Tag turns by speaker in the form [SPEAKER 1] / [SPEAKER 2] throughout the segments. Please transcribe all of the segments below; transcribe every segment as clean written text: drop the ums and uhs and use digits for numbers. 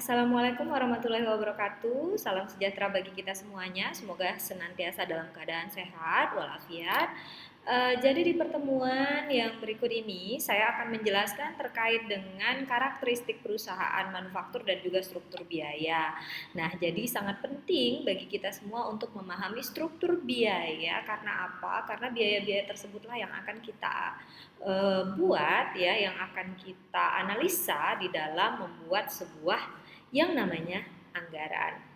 [SPEAKER 1] Assalamualaikum warahmatullahi wabarakatuh. Salam sejahtera bagi kita semuanya. Semoga senantiasa dalam keadaan sehat walafiat. Jadi di pertemuan yang berikut ini saya akan menjelaskan terkait dengan karakteristik perusahaan manufaktur dan juga struktur biaya. Nah, jadi sangat penting bagi kita semua untuk memahami struktur biaya. Karena apa? Karena biaya-biaya tersebutlah yang akan kita buat ya, yang akan kita analisa di dalam membuat sebuah yang namanya anggaran.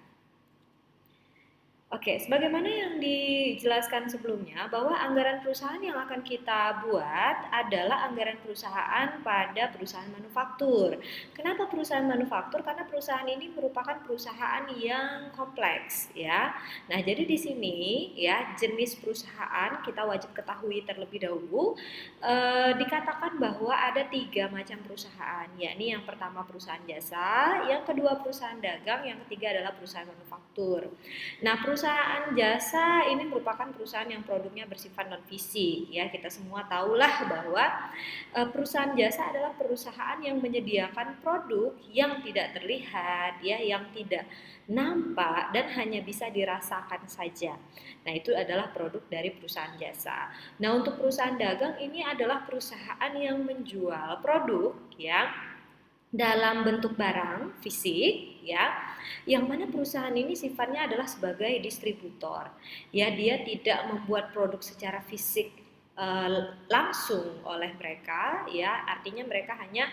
[SPEAKER 1] Oke, sebagaimana yang dijelaskan sebelumnya bahwa anggaran perusahaan yang akan kita buat adalah anggaran perusahaan pada perusahaan manufaktur. Kenapa perusahaan manufaktur? Karena perusahaan ini merupakan perusahaan yang kompleks ya. Nah, jadi di sini ya jenis perusahaan kita wajib ketahui terlebih dahulu. Dikatakan bahwa ada 3 macam perusahaan, yakni yang pertama perusahaan jasa, yang kedua perusahaan dagang, yang ketiga adalah perusahaan manufaktur. Nah, perusahaan jasa ini merupakan perusahaan yang produknya bersifat non fisik ya. Kita semua tahulah bahwa perusahaan jasa adalah perusahaan yang menyediakan produk yang tidak terlihat ya, yang tidak nampak dan hanya bisa dirasakan saja. Nah, itu adalah produk dari perusahaan jasa. Nah, untuk perusahaan dagang ini adalah perusahaan yang menjual produk ya dalam bentuk barang fisik ya, yang mana perusahaan ini sifatnya adalah sebagai distributor ya. Dia tidak membuat produk secara fisik langsung oleh mereka ya, artinya mereka hanya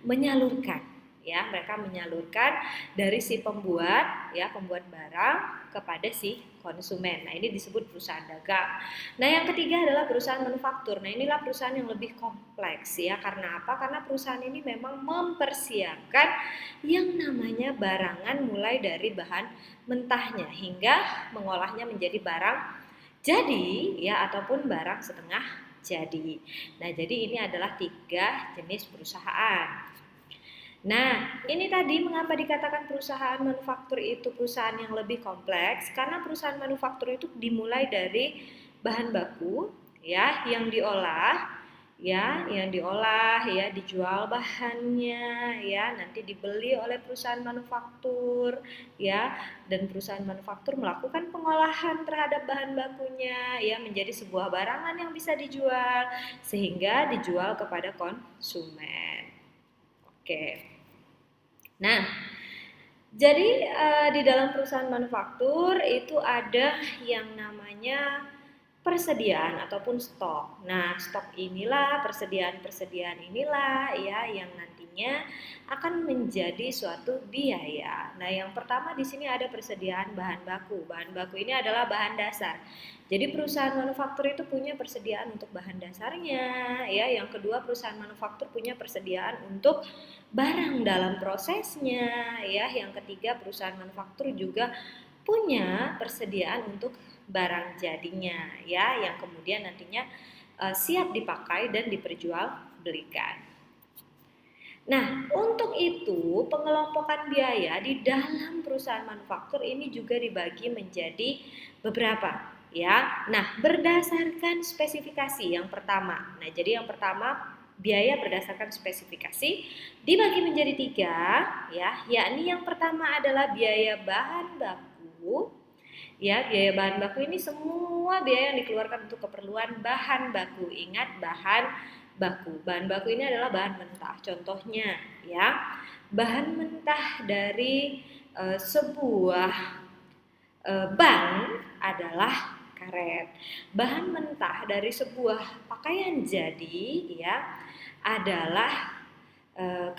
[SPEAKER 1] menyalurkan ya, mereka menyalurkan dari si pembuat ya, pembuat barang kepada si konsumen. Nah, ini disebut perusahaan dagang. Nah, yang ketiga adalah perusahaan manufaktur. Nah, inilah perusahaan yang lebih kompleks ya. Karena apa? Karena perusahaan ini memang mempersiapkan yang namanya barangan mulai dari bahan mentahnya hingga mengolahnya menjadi barang jadi ya, ataupun barang setengah jadi. Nah, jadi ini adalah 3 jenis perusahaan. Nah, ini tadi mengapa dikatakan perusahaan manufaktur itu perusahaan yang lebih kompleks? Karena perusahaan manufaktur itu dimulai dari bahan baku ya, yang diolah, dijual bahannya ya, nanti dibeli oleh perusahaan manufaktur ya, dan perusahaan manufaktur melakukan pengolahan terhadap bahan bakunya ya menjadi sebuah barangan yang bisa dijual sehingga dijual kepada konsumen. Oke. Nah, jadi di dalam perusahaan manufaktur itu ada yang namanya persediaan ataupun stok. Nah, stok inilah, persediaan inilah ya yang nantinya akan menjadi suatu biaya. Nah, yang pertama di sini ada persediaan bahan baku. Bahan baku ini adalah bahan dasar. Jadi perusahaan manufaktur itu punya persediaan untuk bahan dasarnya ya. Yang kedua, perusahaan manufaktur punya persediaan untuk barang dalam prosesnya ya. Yang ketiga, perusahaan manufaktur juga punya persediaan untuk barang jadinya ya, yang kemudian nantinya siap dipakai dan diperjualbelikan. Nah, untuk itu pengelompokan biaya di dalam perusahaan manufaktur ini juga dibagi menjadi beberapa ya. Nah, berdasarkan spesifikasi yang pertama. Nah, jadi yang pertama biaya berdasarkan spesifikasi dibagi menjadi 3 ya, yakni yang pertama adalah biaya bahan baku. Ya, biaya bahan baku ini semua biaya yang dikeluarkan untuk keperluan bahan baku. Ingat, bahan baku. Bahan baku ini adalah bahan mentah. Contohnya ya, bahan mentah dari sebuah ban adalah karet. Bahan mentah dari sebuah pakaian jadi ya adalah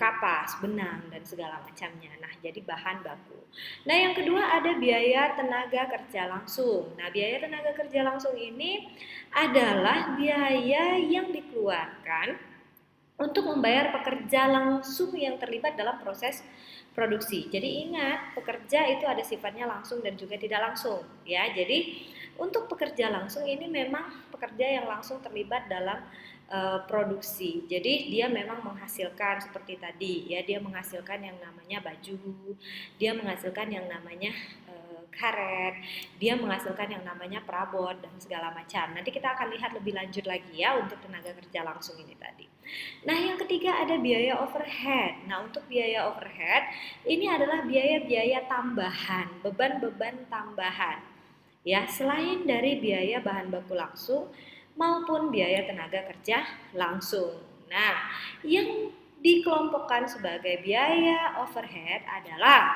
[SPEAKER 1] kapas, benang dan segala macamnya. Nah, jadi bahan baku. Nah, yang kedua ada biaya tenaga kerja langsung. Nah, biaya tenaga kerja langsung ini adalah biaya yang dikeluarkan untuk membayar pekerja langsung yang terlibat dalam proses produksi. Jadi ingat, pekerja itu ada sifatnya langsung dan juga tidak langsung ya. Jadi untuk pekerja langsung ini memang pekerja yang langsung terlibat dalam produksi. Jadi dia memang menghasilkan seperti tadi ya, dia menghasilkan yang namanya baju, dia menghasilkan yang namanya karet, dia menghasilkan yang namanya perabot dan segala macam. Nanti kita akan lihat lebih lanjut lagi ya untuk tenaga kerja langsung ini tadi. Nah, yang ketiga ada biaya overhead. Nah, untuk biaya overhead ini adalah biaya-biaya tambahan, beban-beban tambahan. Ya, selain dari biaya bahan baku langsung maupun biaya tenaga kerja langsung. Nah, yang dikelompokkan sebagai biaya overhead adalah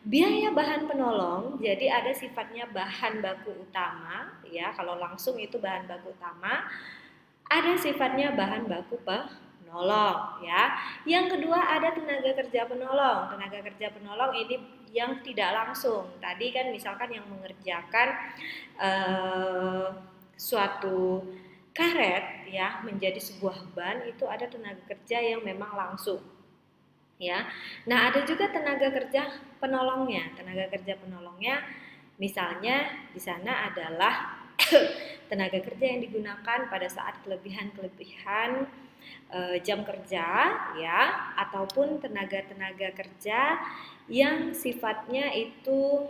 [SPEAKER 1] biaya bahan penolong. Jadi ada sifatnya bahan baku utama, ya. Kalau langsung itu bahan baku utama, ada sifatnya bahan baku penolong, ya. Yang kedua ada tenaga kerja penolong. Tenaga kerja penolong ini yang tidak langsung. Tadi kan misalkan yang mengerjakan suatu karet ya menjadi sebuah ban, itu ada tenaga kerja yang memang langsung, ya. Nah, ada juga tenaga kerja penolongnya. Tenaga kerja penolongnya misalnya di sana adalah tenaga kerja yang digunakan pada saat kelebihan jam kerja, ya, ataupun tenaga kerja yang sifatnya itu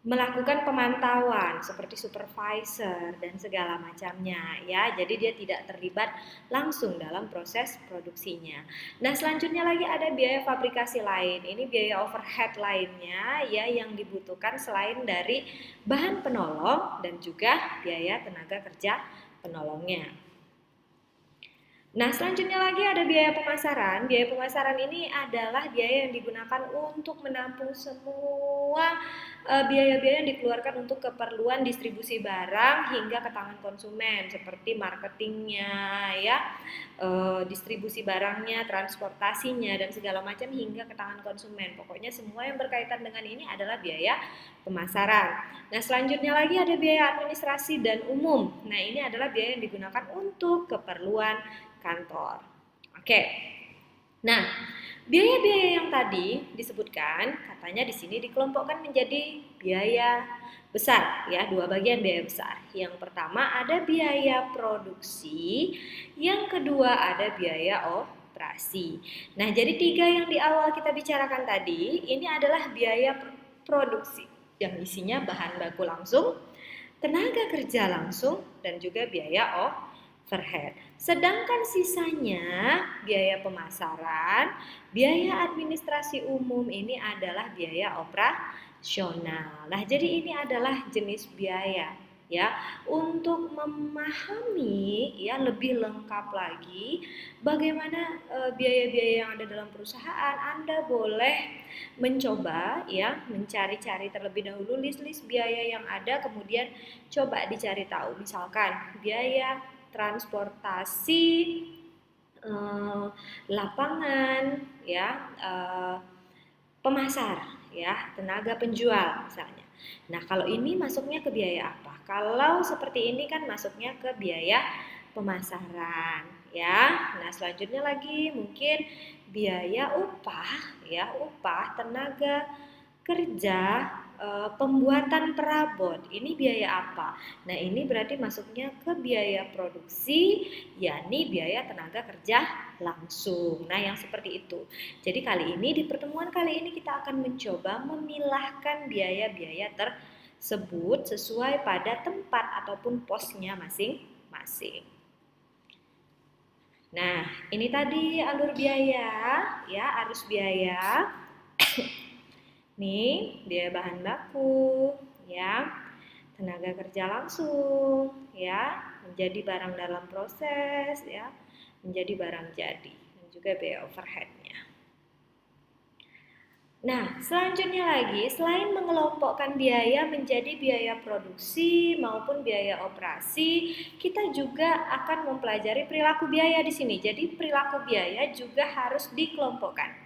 [SPEAKER 1] melakukan pemantauan seperti supervisor dan segala macamnya, ya. Jadi dia tidak terlibat langsung dalam proses produksinya. Nah, selanjutnya lagi ada biaya fabrikasi lain. Ini biaya overhead lainnya ya yang dibutuhkan selain dari bahan penolong dan juga biaya tenaga kerja penolongnya. Nah, selanjutnya lagi ada biaya pemasaran. Biaya pemasaran ini adalah biaya yang digunakan untuk menampung semua biaya-biaya yang dikeluarkan untuk keperluan distribusi barang hingga ke tangan konsumen, seperti marketingnya, ya, distribusi barangnya, transportasinya, dan segala macam hingga ke tangan konsumen. Pokoknya semua yang berkaitan dengan ini adalah biaya pemasaran. Nah, selanjutnya lagi ada biaya administrasi dan umum. Nah, ini adalah biaya yang digunakan untuk keperluan kantor. Oke. Nah, biaya-biaya yang tadi disebutkan katanya di sini dikelompokkan menjadi biaya besar, ya, dua bagian biaya besar. Yang pertama ada biaya produksi, yang kedua ada biaya operasi. Nah, jadi tiga yang di awal kita bicarakan tadi ini adalah biaya produksi yang isinya bahan baku langsung, tenaga kerja langsung, dan juga biaya overhead. Sedangkan sisanya biaya pemasaran, biaya administrasi umum ini adalah biaya operasional. Nah, jadi ini adalah jenis biaya, ya. Untuk memahami ya lebih lengkap lagi bagaimana biaya-biaya yang ada dalam perusahaan, Anda boleh mencoba ya mencari-cari terlebih dahulu list-list biaya yang ada, kemudian coba dicari tahu. Misalkan biaya transportasi lapangan, ya, pemasar, ya, tenaga penjual misalnya. Nah, kalau ini masuknya ke biaya apa? Kalau seperti ini kan masuknya ke biaya pemasaran, ya. Nah, selanjutnya lagi mungkin biaya upah, ya, upah tenaga kerja pembuatan perabot. Ini biaya apa? Nah, ini berarti masuknya ke biaya produksi, yakni biaya tenaga kerja langsung. Nah, yang seperti itu. Jadi kali ini di pertemuan kali ini kita akan mencoba memilahkan biaya-biaya tersebut sesuai pada tempat ataupun posnya masing-masing. Nah, ini tadi alur biaya, ya, arus biaya. Nih, biaya bahan baku, ya, tenaga kerja langsung, ya, menjadi barang dalam proses, ya, menjadi barang jadi, dan juga biaya overheadnya. Nah, selanjutnya lagi, selain mengelompokkan biaya menjadi biaya produksi maupun biaya operasi, kita juga akan mempelajari perilaku biaya di sini. Jadi perilaku biaya juga harus dikelompokkan.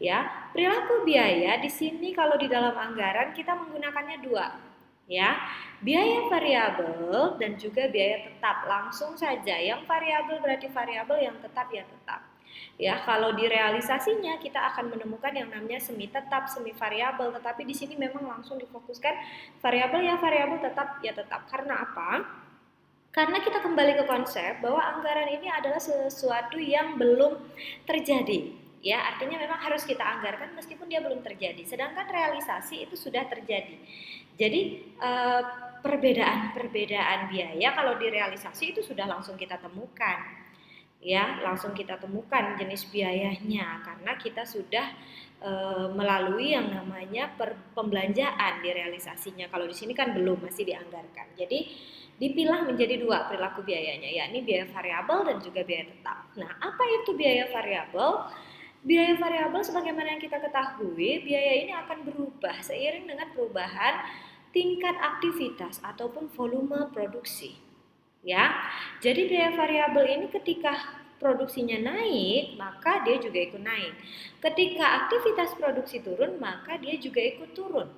[SPEAKER 1] Ya, perilaku biaya di sini kalau di dalam anggaran kita menggunakannya dua, ya, biaya variabel dan juga biaya tetap. Langsung saja, yang variabel berarti variabel, yang tetap ya tetap. Ya, kalau di realisasinya kita akan menemukan yang namanya semi tetap, semi variabel, tetapi di sini memang langsung difokuskan variabel ya variabel, tetap ya tetap. Karena apa? Karena kita kembali ke konsep bahwa anggaran ini adalah sesuatu yang belum terjadi. Ya, artinya memang harus kita anggarkan meskipun dia belum terjadi. Sedangkan realisasi itu sudah terjadi. Jadi perbedaan-perbedaan biaya kalau di realisasi itu sudah langsung kita temukan. Ya, langsung kita temukan jenis biayanya karena kita sudah melalui yang namanya pembelanjaan di realisasinya. Kalau di sini kan belum, masih dianggarkan. Jadi dipilah menjadi dua perilaku biayanya, yakni biaya variabel dan juga biaya tetap. Nah, apa itu biaya variabel? Biaya variabel sebagaimana yang kita ketahui, biaya ini akan berubah seiring dengan perubahan tingkat aktivitas ataupun volume produksi. Ya. Jadi biaya variabel ini ketika produksinya naik, maka dia juga ikut naik. Ketika aktivitas produksi turun, maka dia juga ikut turun.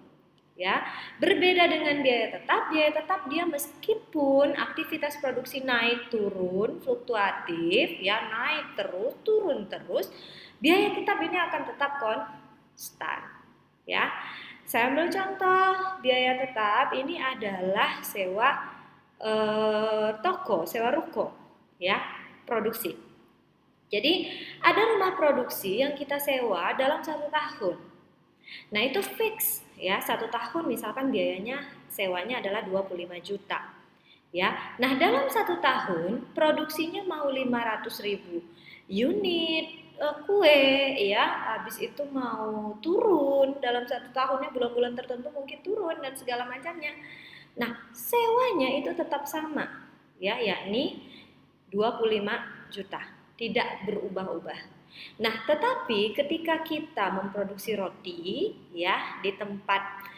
[SPEAKER 1] Ya, berbeda dengan biaya tetap dia meskipun aktivitas produksi naik turun fluktuatif, ya naik terus, turun terus, biaya tetap ini akan tetap konstan. Ya, saya ambil contoh biaya tetap ini adalah sewa toko, sewa ruko, ya produksi. Jadi ada rumah produksi yang kita sewa dalam 1 tahun. Nah itu fix ya, 1 tahun misalkan biayanya sewanya adalah 25 juta. Ya, nah dalam 1 tahun produksinya mau 500.000 unit kue ya, habis itu mau turun dalam 1 tahunnya, bulan-bulan tertentu mungkin turun dan segala macamnya. Nah sewanya itu tetap sama ya, yakni 25 juta, tidak berubah-ubah. Nah, tetapi ketika kita memproduksi roti ya di tempat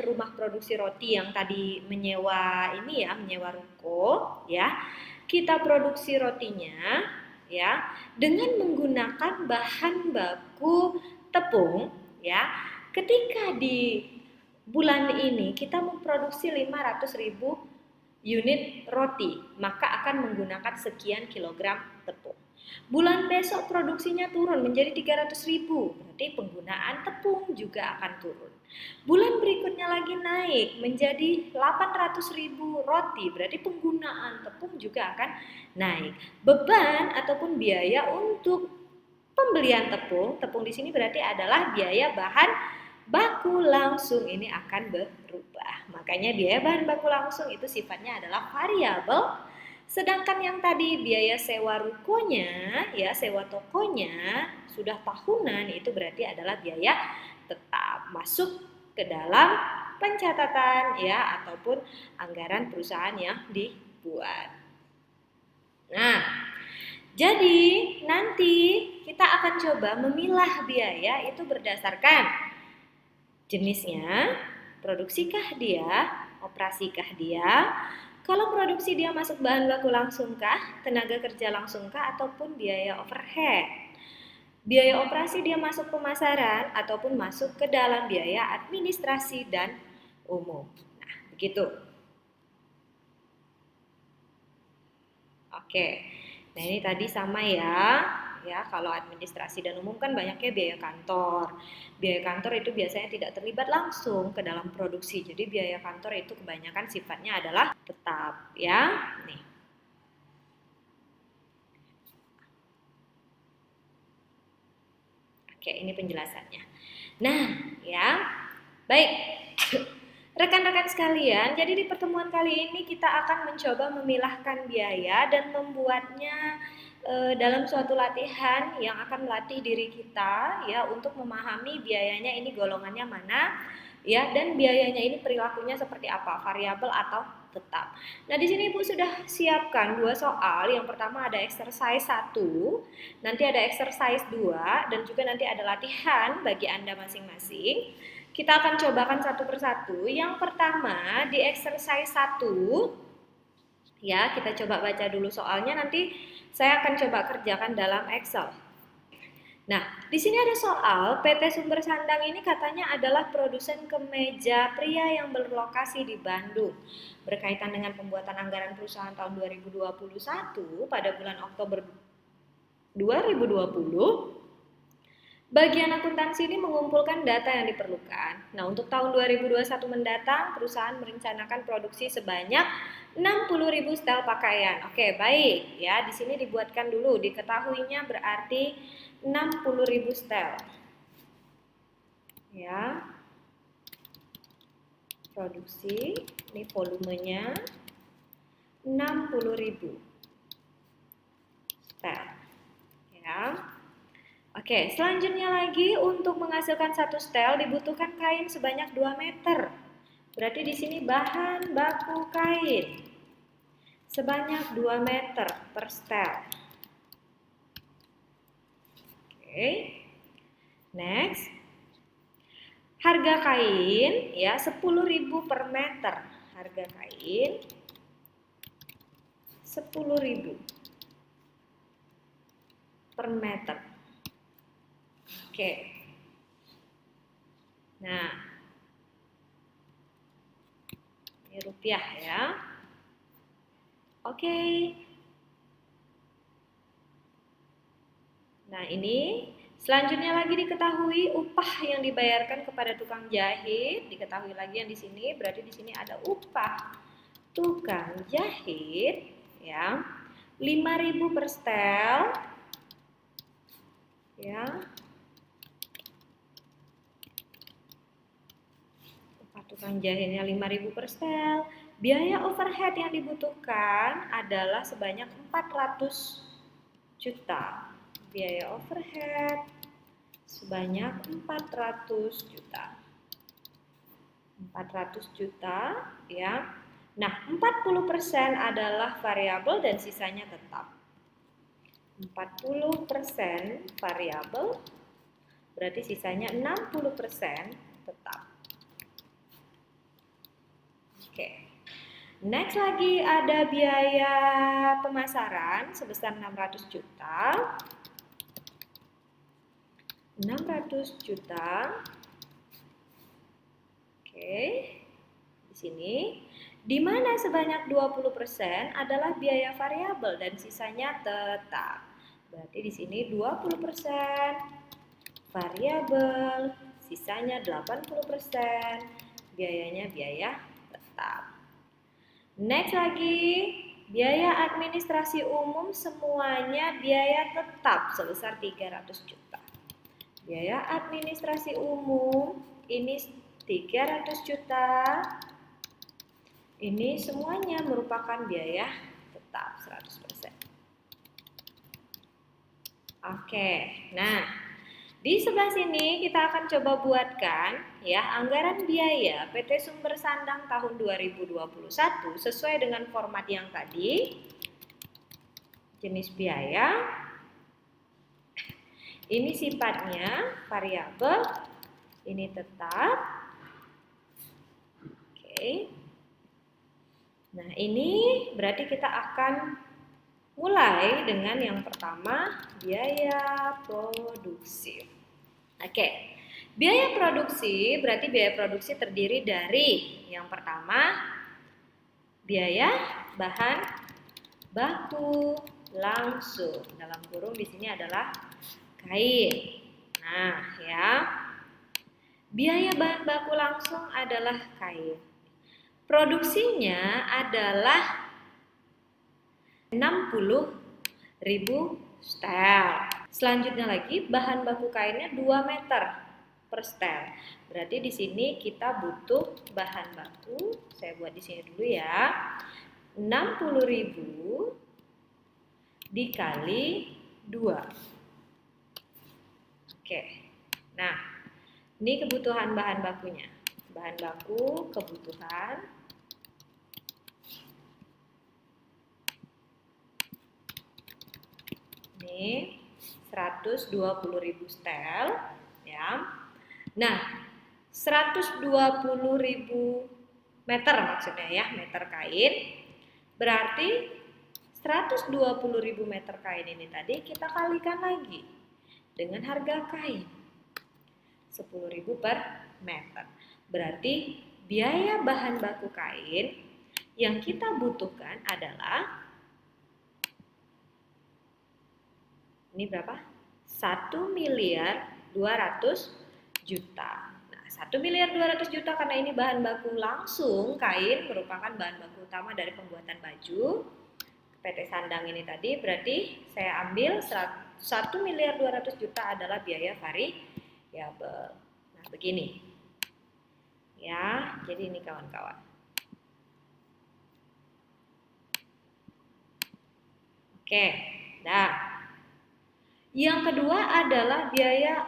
[SPEAKER 1] rumah produksi roti yang tadi menyewa ini ya, menyewa ruko ya, kita produksi rotinya ya dengan menggunakan bahan baku tepung ya. Ketika di bulan ini kita memproduksi 500.000 unit roti, maka akan menggunakan sekian kilogram tepung. Bulan besok produksinya turun menjadi 300.000, berarti penggunaan tepung juga akan turun. Bulan berikutnya lagi naik menjadi 800.000 roti, berarti penggunaan tepung juga akan naik. Beban ataupun biaya untuk pembelian tepung di sini berarti adalah biaya bahan baku langsung ini akan berubah. Makanya biaya bahan baku langsung itu sifatnya adalah variabel. Sedangkan yang tadi biaya sewa rukonya, ya sewa tokonya sudah tahunan, itu berarti adalah biaya tetap masuk ke dalam pencatatan ya ataupun anggaran perusahaan yang dibuat. Nah, jadi nanti kita akan coba memilah biaya itu berdasarkan jenisnya, produksikah dia, operasikah dia. Kalau produksi dia masuk bahan baku langsungkah, tenaga kerja langsungkah, ataupun biaya overhead. Biaya operasi dia masuk pemasaran ataupun masuk ke dalam biaya administrasi dan umum. Nah, begitu. Oke. Nah, ini tadi sama ya. Ya, kalau administrasi dan umum kan banyaknya biaya kantor. Biaya kantor itu biasanya tidak terlibat langsung ke dalam produksi. Jadi biaya kantor itu kebanyakan sifatnya adalah tetap, ya. Nih. Oke, ini penjelasannya. Nah, ya. Baik. Rekan-rekan sekalian, jadi di pertemuan kali ini kita akan mencoba memilahkan biaya dan membuatnya dalam suatu latihan yang akan melatih diri kita ya untuk memahami biayanya ini golongannya mana ya, dan biayanya ini perilakunya seperti apa, variabel atau tetap. Nah, di sini Ibu sudah siapkan 2 soal. Yang pertama ada exercise 1, nanti ada exercise 2, dan juga nanti ada latihan bagi Anda masing-masing. Kita akan cobakan satu persatu. Yang pertama di exercise 1 ya, kita coba baca dulu soalnya, nanti saya akan coba kerjakan dalam Excel. Nah, di sini ada soal PT Sumber Sandang ini katanya adalah produsen kemeja pria yang berlokasi di Bandung. Berkaitan dengan pembuatan anggaran perusahaan tahun 2021 pada bulan Oktober 2020, bagian akuntansi ini mengumpulkan data yang diperlukan. Nah, untuk tahun 2021 mendatang, perusahaan merencanakan produksi sebanyak 60.000 setel pakaian. Oke, baik ya. Di sini dibuatkan dulu, diketahuinya berarti 60.000 setel. Ya. Produksi, ini volumenya 60.000 setel. Ya. Oke, selanjutnya lagi untuk menghasilkan satu setel dibutuhkan kain sebanyak 2 meter. Berarti di sini bahan baku kain sebanyak 2 meter per setel. Oke. Next. Harga kain ya 10.000 per meter. Harga kain 10.000 per meter. Oke. Nah, ini rupiah ya. Oke. Nah, ini selanjutnya lagi diketahui upah yang dibayarkan kepada tukang jahit. Diketahui lagi yang di sini, berarti di sini ada upah tukang jahit ya. 5.000 per setel. Ya. Upah tukang jahitnya 5.000 per setel. Biaya overhead yang dibutuhkan adalah sebanyak 400 juta. Biaya overhead sebanyak 400 juta. 400 juta ya. Nah, 40% adalah variabel dan sisanya tetap. 40% variabel berarti sisanya 60% tetap. Oke. Next lagi ada biaya pemasaran sebesar 600 juta. 600 juta. Oke. Di sini di mana sebanyak 20% adalah biaya variabel dan sisanya tetap. Berarti di sini 20% variabel, sisanya 80% biayanya biaya tetap. Next lagi, biaya administrasi umum semuanya biaya tetap sebesar 300 juta. Biaya administrasi umum ini 300 juta. Ini semuanya merupakan biaya tetap 100%. Oke, nah di sebelah sini kita akan coba buatkan ya anggaran biaya PT Sumber Sandang tahun 2021 sesuai dengan format yang tadi. Jenis biaya ini sifatnya variabel, ini tetap. Oke. Nah, ini berarti kita akan mulai dengan yang pertama, biaya produksi. Oke. Biaya produksi berarti biaya produksi terdiri dari yang pertama, biaya bahan baku langsung. Dalam kurung di sini adalah kain. Nah, ya. Biaya bahan baku langsung adalah kain. Produksinya adalah 60.000 setel. Selanjutnya lagi bahan baku kainnya 2 meter per setel. Berarti di sini kita butuh bahan baku. Saya buat di sini dulu ya. 60.000 dikali 2. Oke. Nah, ini kebutuhan bahan bakunya. Bahan baku kebutuhan ini 120.000 setel ya. Nah, 120.000 meter maksudnya ya, meter kain. Berarti 120.000 meter kain ini tadi kita kalikan lagi dengan harga kain 10.000 per meter. Berarti biaya bahan baku kain yang kita butuhkan adalah ini berapa? 1.200.000.000. Nah, 1.200.000.000 karena ini bahan baku langsung, kain merupakan bahan baku utama dari pembuatan baju PT Sandang ini tadi, berarti saya ambil 1.200.000.000 adalah biaya variabel. Nah, begini. Ya, jadi ini kawan-kawan. Oke, nah. Yang kedua adalah biaya,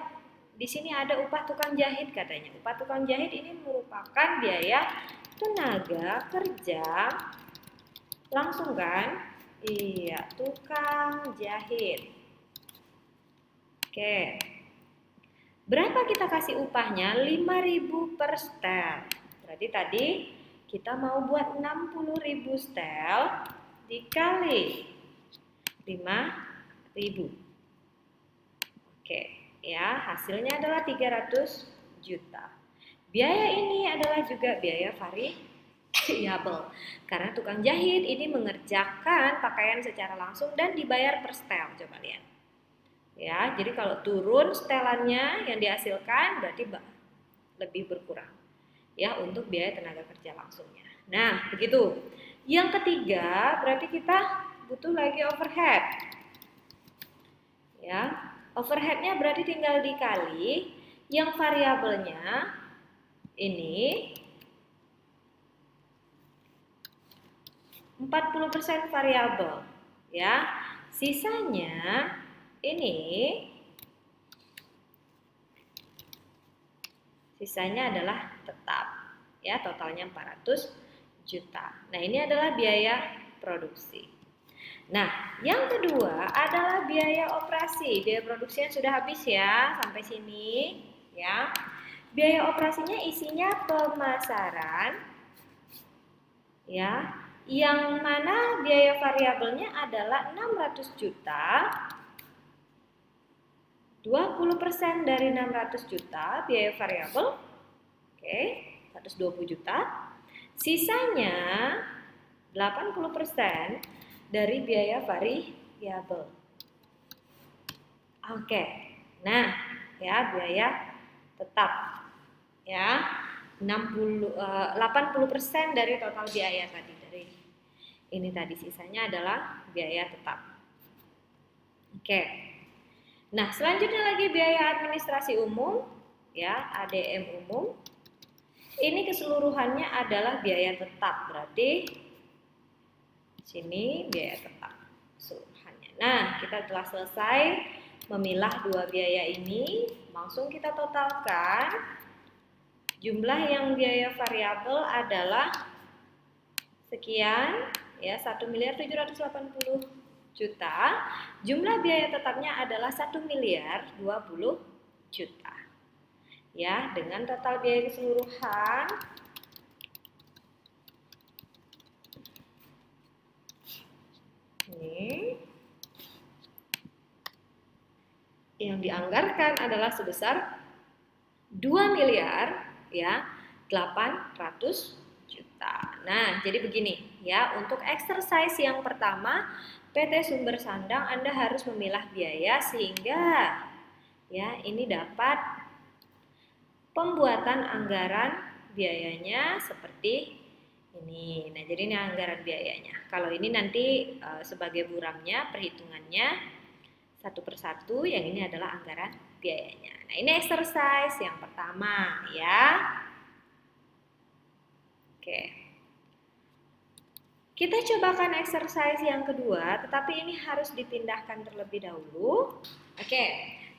[SPEAKER 1] di sini ada upah tukang jahit katanya. Upah tukang jahit ini merupakan biaya tenaga kerja langsung kan? Iya, tukang jahit. Oke. Berapa kita kasih upahnya? 5.000 per setel. Berarti tadi kita mau buat 60.000 setel dikali 5.000. Oke, ya, hasilnya adalah 300 juta. Biaya ini adalah juga biaya variabel karena tukang jahit ini mengerjakan pakaian secara langsung dan dibayar per setel. Coba lihat. Ya, jadi kalau turun setelannya yang dihasilkan berarti lebih berkurang. Ya, untuk biaya tenaga kerja langsungnya. Nah, begitu. Yang ketiga, berarti kita butuh lagi overhead. Ya, overheadnya berarti tinggal dikali yang variabelnya ini 40% variabel, ya. Sisanya adalah tetap, ya, totalnya 400 juta. Nah, ini adalah biaya produksi. Nah, yang kedua adalah biaya operasi. Biaya produksinya sudah habis ya, sampai sini ya. Biaya operasinya isinya pemasaran ya, yang mana biaya variabelnya adalah 600 juta. 20% dari 600 juta biaya variabel. Oke, 120 juta. Sisanya 80% dari biaya variabel. Oke. Nah, ya, biaya tetap ya. 80% dari total biaya tadi, dari ini tadi, sisanya adalah biaya tetap. Oke. Nah, selanjutnya lagi biaya administrasi umum ya, ADM umum. Ini keseluruhannya adalah biaya tetap, berarti sini biaya tetap keseluruhannya. Nah, kita telah selesai memilah dua biaya ini, langsung kita totalkan. Jumlah yang biaya variabel adalah sekian ya, 1.780.000.000. Jumlah biaya tetapnya adalah 1.020.000.000. Ya, dengan total biaya keseluruhan ini yang dianggarkan adalah sebesar 2 miliar ya 800 juta. Nah, jadi begini ya, untuk exercise yang pertama PT Sumber Sandang Anda harus memilah biaya sehingga ya ini dapat pembuatan anggaran biayanya seperti ini. Nah, jadi ini anggaran biayanya. Kalau ini nanti sebagai buramnya, perhitungannya satu persatu, yang ini adalah anggaran biayanya. Nah, ini exercise yang pertama ya. Oke. Kita cobakan exercise yang kedua, tetapi ini harus dipindahkan terlebih dahulu. Oke.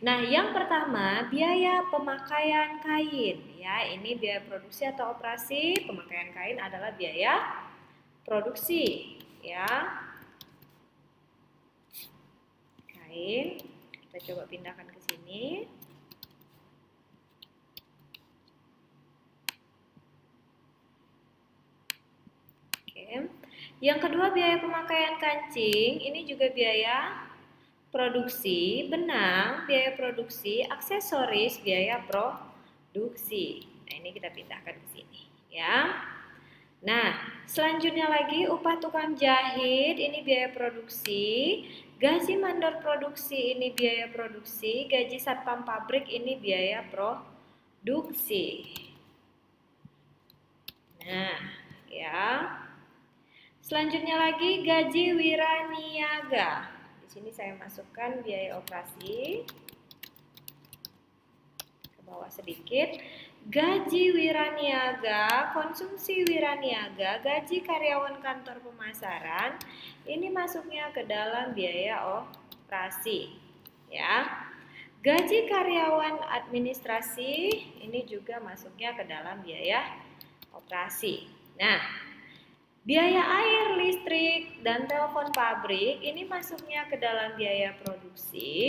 [SPEAKER 1] Nah, yang pertama biaya pemakaian kain ya. Ini biaya produksi atau operasi. Pemakaian kain adalah biaya produksi ya. Kain, kita coba pindahkan ke sini. Oke. Yang kedua biaya pemakaian kancing, ini juga biaya produksi, benang, biaya produksi, aksesoris, biaya produksi. Nah, ini kita pindahkan ke sini ya. Nah, selanjutnya lagi upah tukang jahit, ini biaya produksi, gaji mandor produksi, ini biaya produksi, gaji satpam pabrik, ini biaya produksi. Nah, ya. Selanjutnya lagi gaji wiraniaga. Di sini saya masukkan biaya operasi ke bawah sedikit. Gaji wiraniaga, konsumsi wiraniaga, gaji karyawan kantor pemasaran, ini masuknya ke dalam biaya operasi, ya. Gaji karyawan administrasi, ini juga masuknya ke dalam biaya operasi. Nah, biaya air, listrik, dan telepon pabrik, ini masuknya ke dalam biaya produksi.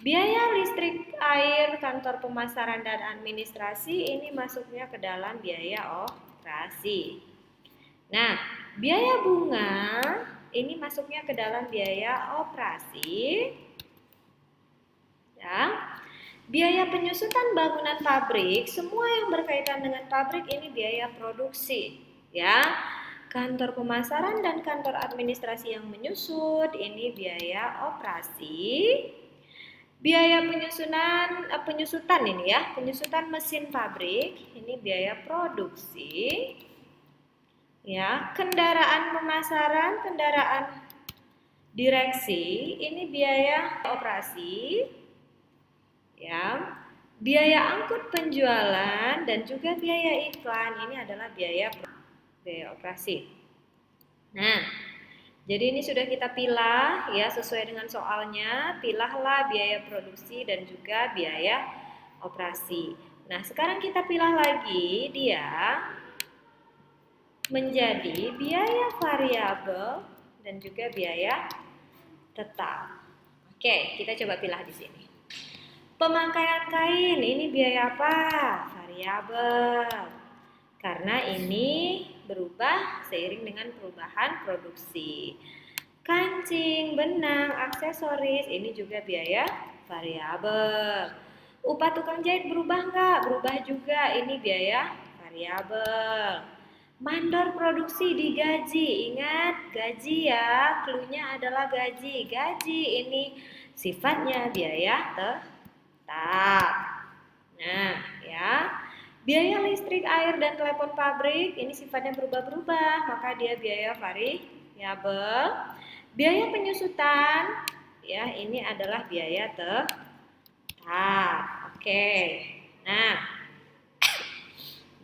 [SPEAKER 1] Biaya listrik, air, kantor pemasaran dan administrasi ini masuknya ke dalam biaya operasi. Nah, biaya bunga ini masuknya ke dalam biaya operasi. Ya. Biaya penyusutan bangunan pabrik, semua yang berkaitan dengan pabrik ini biaya produksi, ya. Kantor pemasaran dan kantor administrasi yang menyusut ini biaya operasi. Biaya penyusutan ini ya, penyusutan mesin pabrik, ini biaya produksi. Ya, kendaraan pemasaran, kendaraan direksi, ini biaya operasi. Ya. Biaya angkut penjualan dan juga biaya iklan, ini adalah biaya operasi. Nah, jadi ini sudah kita pilah ya sesuai dengan soalnya, pilahlah biaya produksi dan juga biaya operasi. Nah, sekarang kita pilah lagi dia menjadi biaya variabel dan juga biaya tetap. Oke, kita coba pilah di sini. Pemakaian kain ini biaya apa? Variabel. Karena ini berubah seiring dengan perubahan produksi. Kancing, benang, aksesoris ini juga biaya variabel. Upah tukang jahit berubah nggak? Berubah juga, ini biaya variabel. Mandor produksi digaji, ingat gaji ya, cluenya adalah gaji. Gaji ini sifatnya biaya tetap. Nah, ya. Biaya listrik, air, dan telepon pabrik ini sifatnya berubah-berubah, maka dia biaya variabel. Biaya penyusutan, ya ini adalah biaya tetap. Oke. Nah,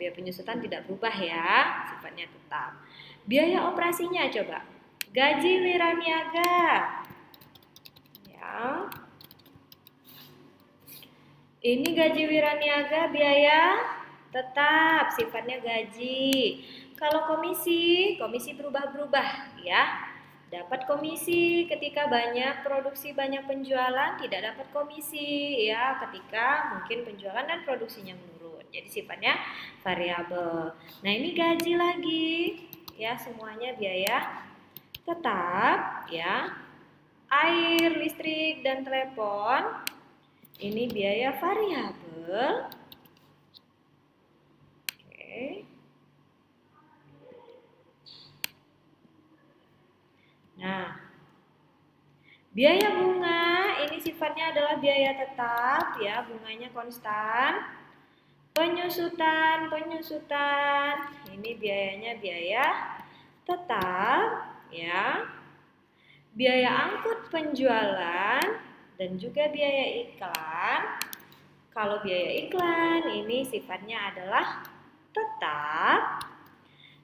[SPEAKER 1] biaya penyusutan tidak berubah ya, sifatnya tetap. Biaya operasinya coba. Gaji wiraniaga. Ya. Ini gaji wiraniaga biaya tetap, sifatnya gaji. Kalau komisi berubah-berubah ya. Dapat komisi ketika banyak produksi, banyak penjualan, tidak dapat komisi ya ketika mungkin penjualan dan produksinya menurun. Jadi sifatnya variabel. Nah, ini gaji lagi ya, semuanya biaya tetap ya. Air, listrik, dan telepon ini biaya variabel. Oke. Nah, biaya bunga ini sifatnya adalah biaya tetap ya, bunganya konstan. Penyusutan ini biayanya biaya tetap ya. Biaya angkut penjualan dan juga biaya iklan. Kalau biaya iklan ini sifatnya adalah tetap.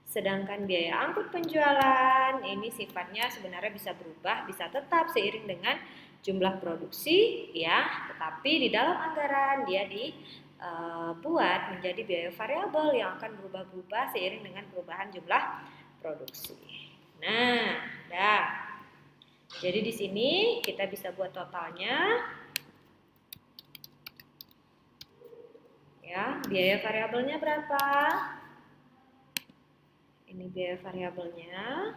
[SPEAKER 1] Sedangkan biaya angkut penjualan ini sifatnya sebenarnya bisa berubah, bisa tetap seiring dengan jumlah produksi ya, tetapi di dalam anggaran dia dibuat menjadi biaya variabel yang akan berubah-ubah seiring dengan perubahan jumlah produksi. Nah, dah. Jadi di sini kita bisa buat totalnya. Ya, biaya variabelnya berapa? Ini biaya variabelnya.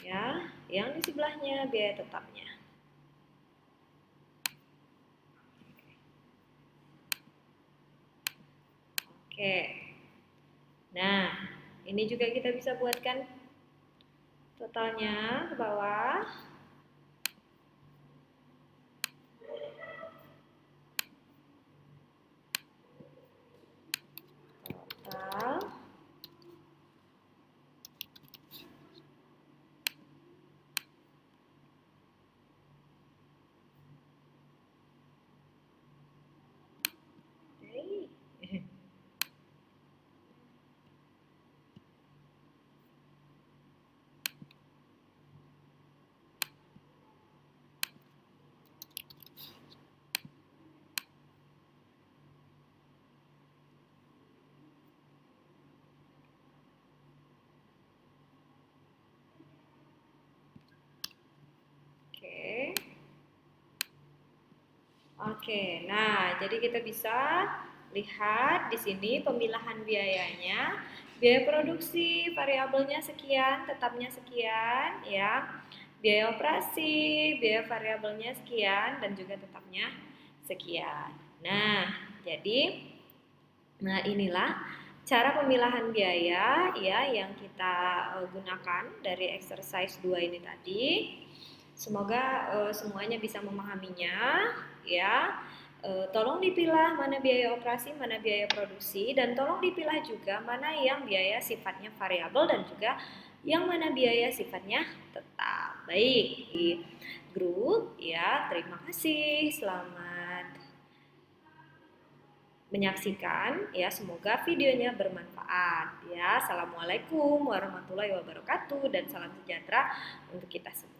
[SPEAKER 1] Ya, yang di sebelahnya biaya tetapnya. Oke. Nah, ini juga kita bisa buatkan totalnya ke bawah. Oke, nah jadi kita bisa lihat di sini pemilahan biayanya. Biaya produksi variabelnya sekian, tetapnya sekian, ya. Biaya operasi, biaya variabelnya sekian dan juga tetapnya sekian. Nah, jadi inilah cara pemilahan biaya ya yang kita gunakan dari exercise 2 ini tadi. Semoga semuanya bisa memahaminya ya. Tolong dipilah mana biaya operasi, mana biaya produksi, dan tolong dipilah juga mana yang biaya sifatnya variabel dan juga yang mana biaya sifatnya tetap. Baik, di grup ya. Terima kasih. Selamat menyaksikan ya, semoga videonya bermanfaat ya. Assalamualaikum warahmatullahi wabarakatuh dan salam sejahtera untuk kita semua.